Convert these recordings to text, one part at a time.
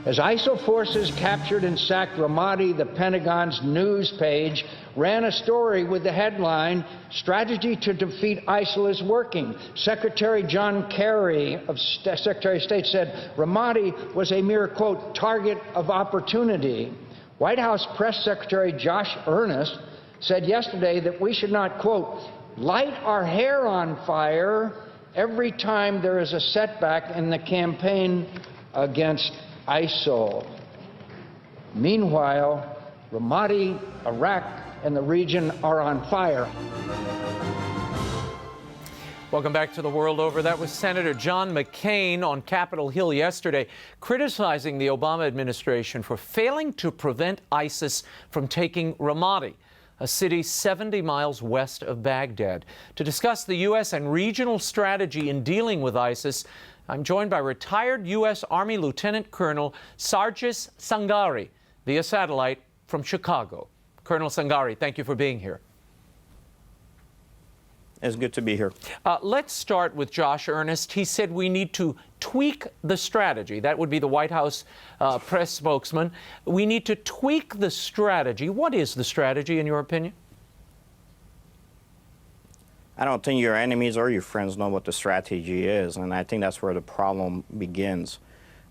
As ISIL forces captured and sacked Ramadi, the Pentagon's news page ran a story with the headline, "Strategy to Defeat ISIL is Working." Secretary John Kerry of Secretary of State said Ramadi was a mere, quote, target of opportunity. White House Press Secretary Josh Earnest said yesterday that we should not, quote, light our hair on fire every time there is a setback in the campaign against ISIL. Meanwhile, Ramadi, Iraq, and the region are on fire. Welcome back to The World Over. That was Senator John McCain on Capitol Hill yesterday, criticizing the Obama administration for failing to prevent ISIS from taking Ramadi, a city 70 miles west of Baghdad. To discuss the U.S. and regional strategy in dealing with ISIS, I'm joined by retired U.S. Army Lieutenant Colonel Sragis Sangari via satellite from Chicago. Colonel Sangari, thank you for being here. It's good to be here. Let's start with Josh Earnest. He said we need to tweak the strategy. That would be the White House press spokesman. We need to tweak the strategy. What is the strategy, in your opinion? I don't think your enemies or your friends know what the strategy is, and I think that's where the problem begins.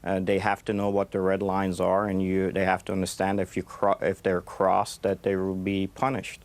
They have to know what the red lines are, and they have to understand if they're crossed, that they will be punished.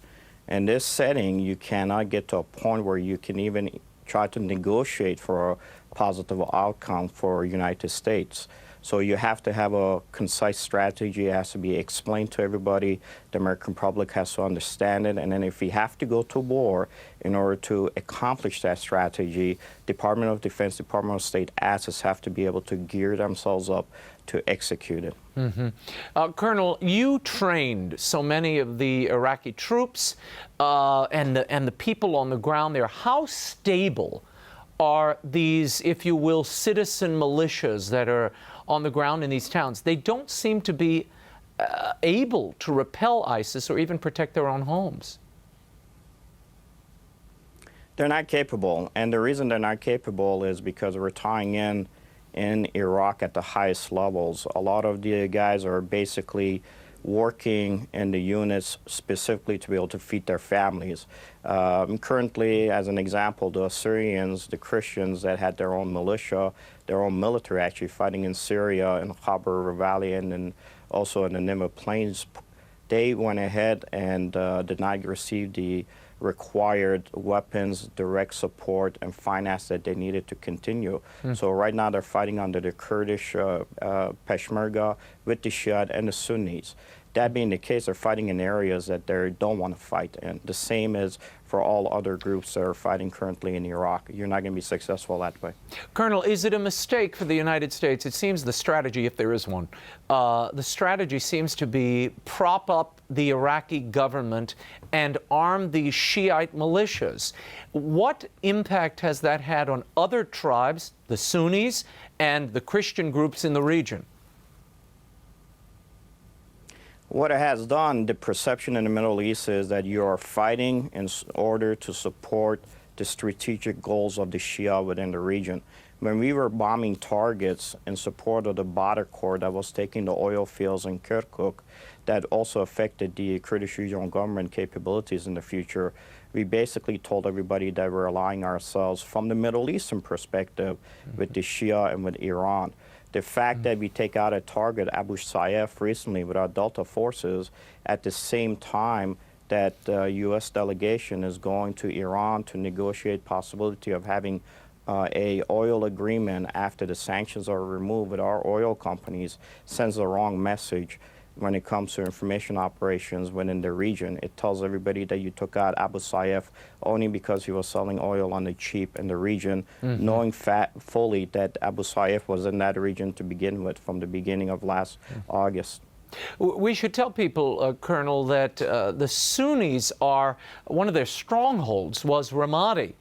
In this setting, you cannot get to a point where you can even try to negotiate for a positive outcome for the United States. So you have to have a concise strategy. It has to be explained to everybody. The American public has to understand it. And then if we have to go to war in order to accomplish that strategy, Department of Defense, Department of State assets have to be able to gear themselves up to execute it. Mm-hmm. Colonel, you trained so many of the Iraqi troops and the people on the ground there. How stable are these, if you will, citizen militias that are on the ground in these towns? They don't seem to be able to repel ISIS or even protect their own homes. They're not capable, and the reason they're not capable is because we're tying in Iraq at the highest levels. A lot of the guys are basically working in the units specifically to be able to feed their families. Currently, as an example, the Syrians, the Christians that had their own militia, their own military actually fighting in Syria, in Khyber Valley, and then also in the Nimba Plains, they went ahead and did not receive the required weapons, direct support, and finance that they needed to continue. So right now they're fighting under the Kurdish Peshmerga with the Shia and the Sunnis. That being the case, they're fighting in areas that they don't want to fight in. The same is for all other groups that are fighting currently in Iraq. You're not going to be successful that way. Colonel, is it a mistake for the United States? It seems the strategy, if there is one, the strategy seems to be prop up the Iraqi government and arm the Shiite militias. What impact has that had on other tribes, the Sunnis, and the Christian groups in the region? What it has done, the perception in the Middle East is that you are fighting in order to support the strategic goals of the Shia within the region. When we were bombing targets in support of the Badr Corps that was taking the oil fields in Kirkuk, that also affected the Kurdish regional government capabilities in the future, we basically told everybody that we're aligning ourselves from the Middle Eastern perspective with the Shia and with Iran. The fact that we take out a target, Abu Sayyaf, recently with our Delta forces, at the same time that the U.S. delegation is going to Iran to negotiate possibility of having a oil agreement after the sanctions are removed with our oil companies, sends the wrong message when it comes to information operations within the region. It tells everybody that you took out Abu Sayyaf only because he was selling oil on the cheap in the region, knowing fully that Abu Sayyaf was in that region to begin with from the beginning of last August. We should tell people, Colonel, that the Sunnis are, one of their strongholds was Ramadi.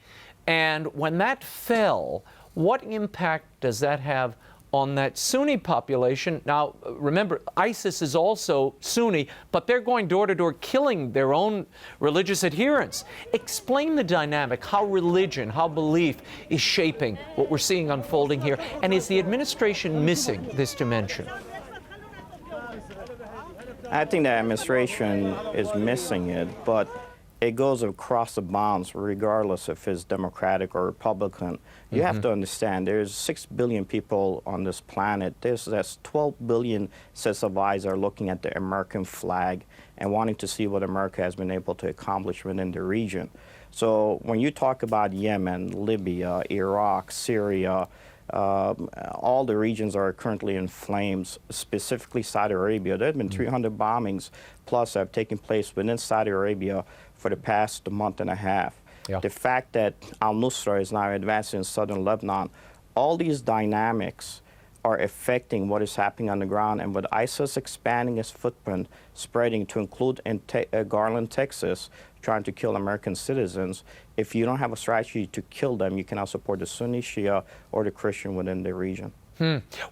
And when that fell, what impact does that have on that Sunni population? Now, remember, ISIS is also Sunni, but they're going door to door killing their own religious adherents. Explain the dynamic, how religion, how belief is shaping what we're seeing unfolding here, and is the administration missing this dimension? I think the administration is missing it, but it goes across the bounds regardless if it's Democratic or Republican. You have to understand there's 6 billion people on this planet. That's 12 billion sets of eyes are looking at the American flag and wanting to see what America has been able to accomplish within the region. So when you talk about Yemen, Libya, Iraq, Syria, all the regions are currently in flames, specifically Saudi Arabia. There have been 300 bombings plus have taken place within Saudi Arabia for the past month and a half. Yeah. The fact that al-Nusra is now advancing in southern Lebanon, all these dynamics are affecting what is happening on the ground. And with ISIS expanding its footprint, spreading to include in Garland, Texas, trying to kill American citizens, if you don't have a strategy to kill them, you cannot support the Sunni, Shia, or the Christian within the region.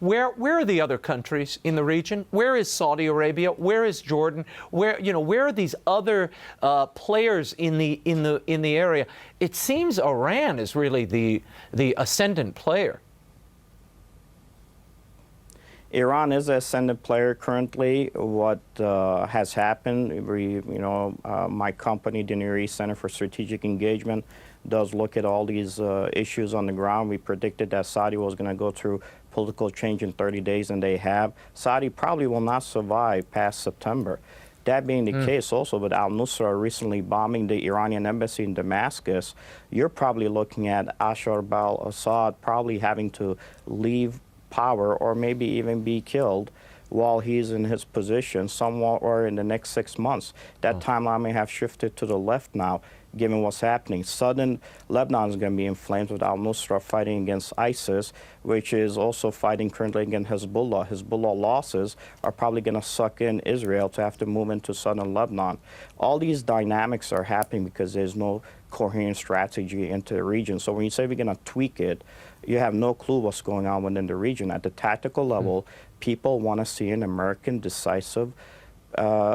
Where are the other countries in the region? Where is Saudi Arabia? Where is Jordan? Where are these other players in the area? It seems Iran is really the ascendant player. Iran is an ascendant player currently. What has happened, my company, the Near East Center for Strategic Engagement, does look at all these issues on the ground. We predicted that Saudi was going to go through political change in 30 days, and they have. Saudi probably will not survive past September. That being the case also with al-Nusra recently bombing the Iranian embassy in Damascus, you're probably looking at Bashar al-Assad probably having to leave power or maybe even be killed while he's in his position somewhere in the next 6 months. That timeline may have shifted to the left now, given what's happening. Southern Lebanon is going to be in flames with al-Nusra fighting against ISIS, which is also fighting currently against Hezbollah. Hezbollah losses are probably going to suck in Israel to have to move into southern Lebanon. All these dynamics are happening because there's no coherent strategy into the region. So when you say we're going to tweak it, you have no clue what's going on within the region. At the tactical level, people want to see an American decisive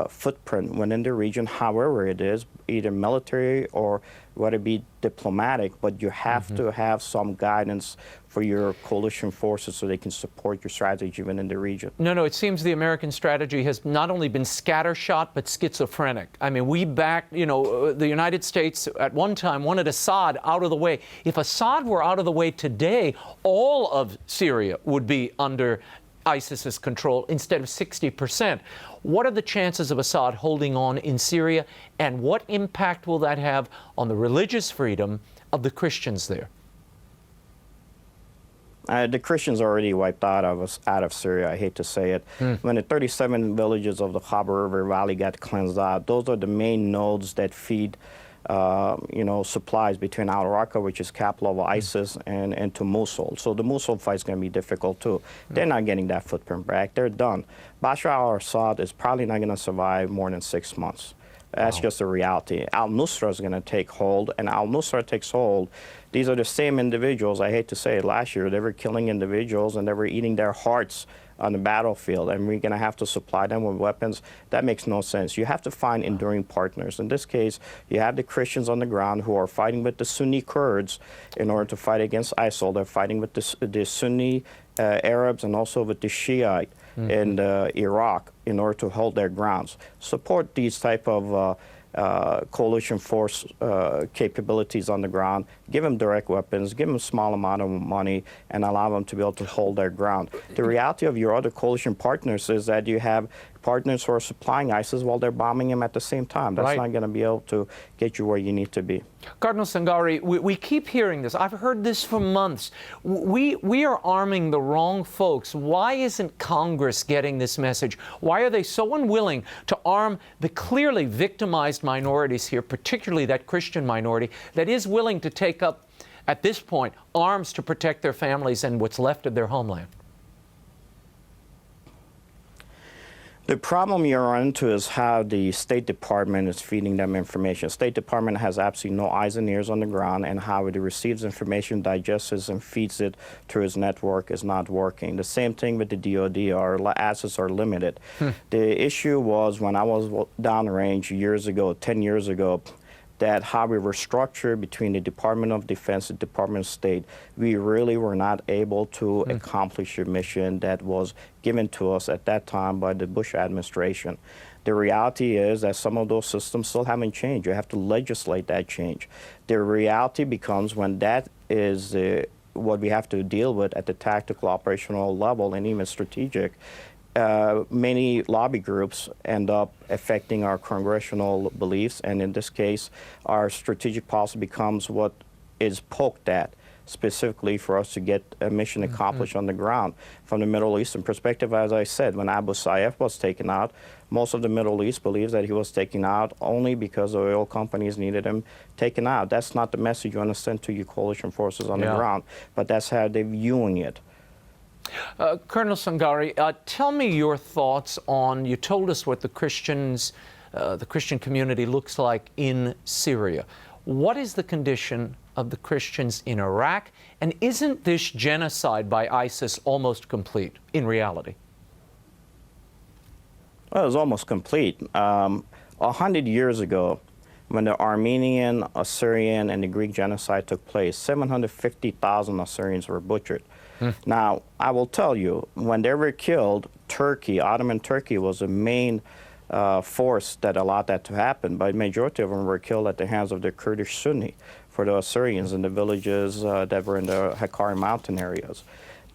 footprint within the region, however it is, either military or whether it be diplomatic, but you have to have some guidance for your coalition forces so they can support your strategy within the region. No, it seems the American strategy has not only been scattershot, but schizophrenic. I mean, we backed, the United States at one time wanted Assad out of the way. If Assad were out of the way today, all of Syria would be under ISIS's control instead of 60%. What are the chances of Assad holding on in Syria, and what impact will that have on the religious freedom of the Christians there? The Christians are already wiped out of Syria, I hate to say it. When the 37 villages of the Khabar River Valley got cleansed out, those are the main nodes that feed supplies between al-Raqqa, which is capital of ISIS, and to Mosul. So the Mosul fight is going to be difficult too. They're not getting that footprint back. They're done. Bashar al-Assad is probably not going to survive more than 6 months. That's just a reality. Al-Nusra is going to take hold, and Al-Nusra takes hold. These are the same individuals, I hate to say it, last year they were killing individuals and they were eating their hearts on the battlefield, and we're going to have to supply them with weapons. That makes no sense. You have to find enduring partners. In this case, you have the Christians on the ground who are fighting with the Sunni Kurds in order to fight against ISIL. They're fighting with the Sunni Arabs and also with the Shiite in Iraq in order to hold their grounds. Support these type of coalition force capabilities on the ground, give them direct weapons, give them a small amount of money, and allow them to be able to hold their ground. The reality of your other coalition partners is that you have partners who are supplying ISIS while they're bombing them at the same time. That's not going to be able to get you where you need to be. Cardinal Sangari, we keep hearing this. I've heard this for months. We are arming the wrong folks. Why isn't Congress getting this message? Why are they so unwilling to arm the clearly victimized minorities here, particularly that Christian minority that is willing to take up, at this point, arms to protect their families and what's left of their homeland? The problem you run into is how the State Department is feeding them information. State Department has absolutely no eyes and ears on the ground, and how it receives information, digests it, and feeds it through its network is not working. The same thing with the DOD. Our assets are limited. The issue was when I was downrange years ago, 10 years ago, that how we were structured between the Department of Defense and Department of State, we really were not able to accomplish a mission that was given to us at that time by the Bush administration. The reality is that some of those systems still haven't changed. You have to legislate that change. The reality becomes when that is what we have to deal with at the tactical operational level and even strategic, many lobby groups end up affecting our congressional beliefs, and in this case, our strategic policy becomes what is poked at, specifically for us to get a mission accomplished on the ground. From the Middle Eastern perspective, as I said, when Abu Sayyaf was taken out, most of the Middle East believes that he was taken out only because the oil companies needed him taken out. That's not the message you want to send to your coalition forces on the ground, but that's how they're viewing it. Colonel Sangari, tell me your thoughts on, you told us what the Christian community looks like in Syria. What is the condition of the Christians in Iraq? And isn't this genocide by ISIS almost complete in reality? Well, it was almost complete. 100 years ago, when the Armenian, Assyrian, and the Greek genocide took place, 750,000 Assyrians were butchered. Now, I will tell you, when they were killed, Turkey, Ottoman Turkey, was the main force that allowed that to happen, but the majority of them were killed at the hands of the Kurdish Sunni for the Assyrians in the villages that were in the Hakkari mountain areas.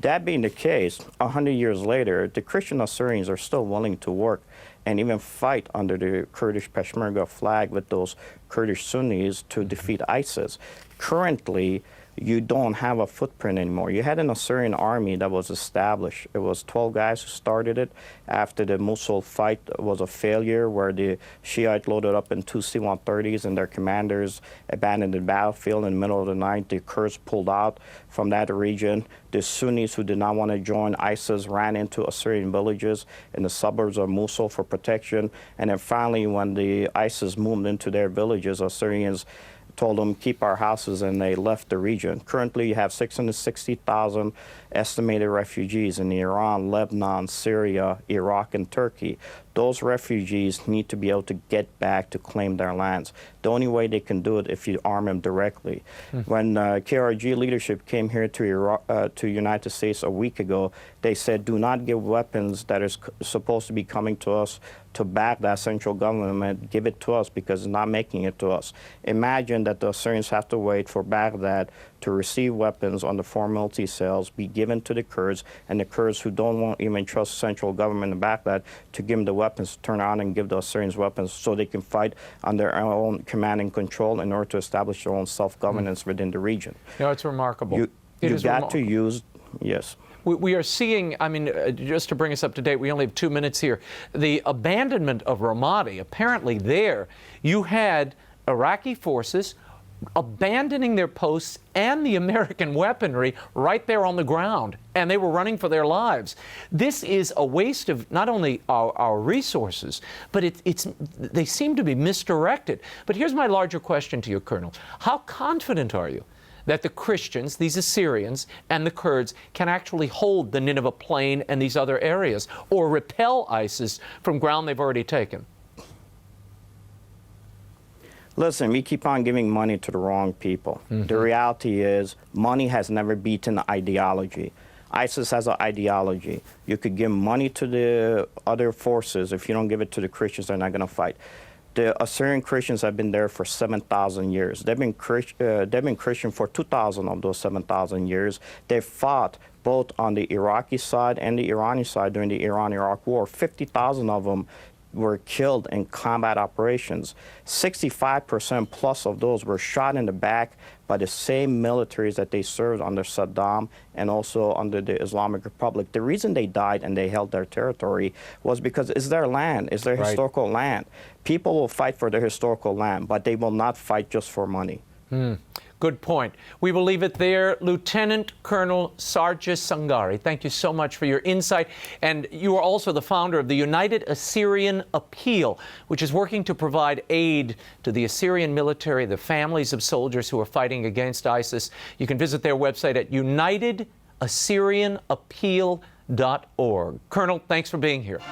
That being the case, 100 years later, the Christian Assyrians are still willing to work and even fight under the Kurdish Peshmerga flag with those Kurdish Sunnis to defeat ISIS. Currently, you don't have a footprint anymore. You had an Assyrian army that was established. It was 12 guys who started it after the Mosul fight was a failure, where the Shiite loaded up in 2 C-130s and their commanders abandoned the battlefield in the middle of the night. The Kurds pulled out from that region. The Sunnis who did not want to join ISIS ran into Assyrian villages in the suburbs of Mosul for protection. And then finally, when the ISIS moved into their villages, Assyrians told them, keep our houses, and they left the region. Currently, you have 660,000 estimated refugees in Iran, Lebanon, Syria, Iraq, and Turkey. Those refugees need to be able to get back to claim their lands. The only way they can do it if you arm them directly. When KRG leadership came here to United States a week ago, they said, do not give weapons that is supposed to be coming to us to back that central government. Give it to us because it's not making it to us. Imagine that the Assyrians have to wait for Baghdad to receive weapons on the foreign military sales, be given to the Kurds, and the Kurds who don't want even trust the central government in Baghdad to give them the weapons, to turn on and give the Assyrians weapons so they can fight on their own command and control in order to establish their own self-governance within the region. No, it's remarkable. You got to use, yes. We are seeing, I mean, just to bring us up to date, we only have 2 minutes here. The abandonment of Ramadi, apparently there, you had Iraqi forces abandoning their posts and the American weaponry right there on the ground, and they were running for their lives. This is a waste of not only our resources, but they seem to be misdirected. But here's my larger question to you, Colonel. How confident are you that the Christians, these Assyrians, and the Kurds can actually hold the Nineveh Plain and these other areas, or repel ISIS from ground they've already taken? Listen, we keep on giving money to the wrong people. The reality is money has never beaten ideology. ISIS has an ideology. You could give money to the other forces. If you don't give it to the Christians, they're not going to fight. The Assyrian Christians have been there for 7,000 years. They've been Christian for 2,000 of those 7,000 years. They fought both on the Iraqi side and the Iranian side during the Iran-Iraq War. 50,000 of them were killed in combat operations. 65% plus of those were shot in the back by the same militaries that they served under Saddam and also under the Islamic Republic. The reason they died and they held their territory was because it's their land, it's their historical land. People will fight for their historical land, but they will not fight just for money. Good point. We will leave it there. Lieutenant Colonel Sragis Sangari, thank you so much for your insight. And you are also the founder of the United Syrian Appeal, which is working to provide aid to the Assyrian military, the families of soldiers who are fighting against ISIS. You can visit their website at unitedassyrianappeal.org. Colonel, thanks for being here.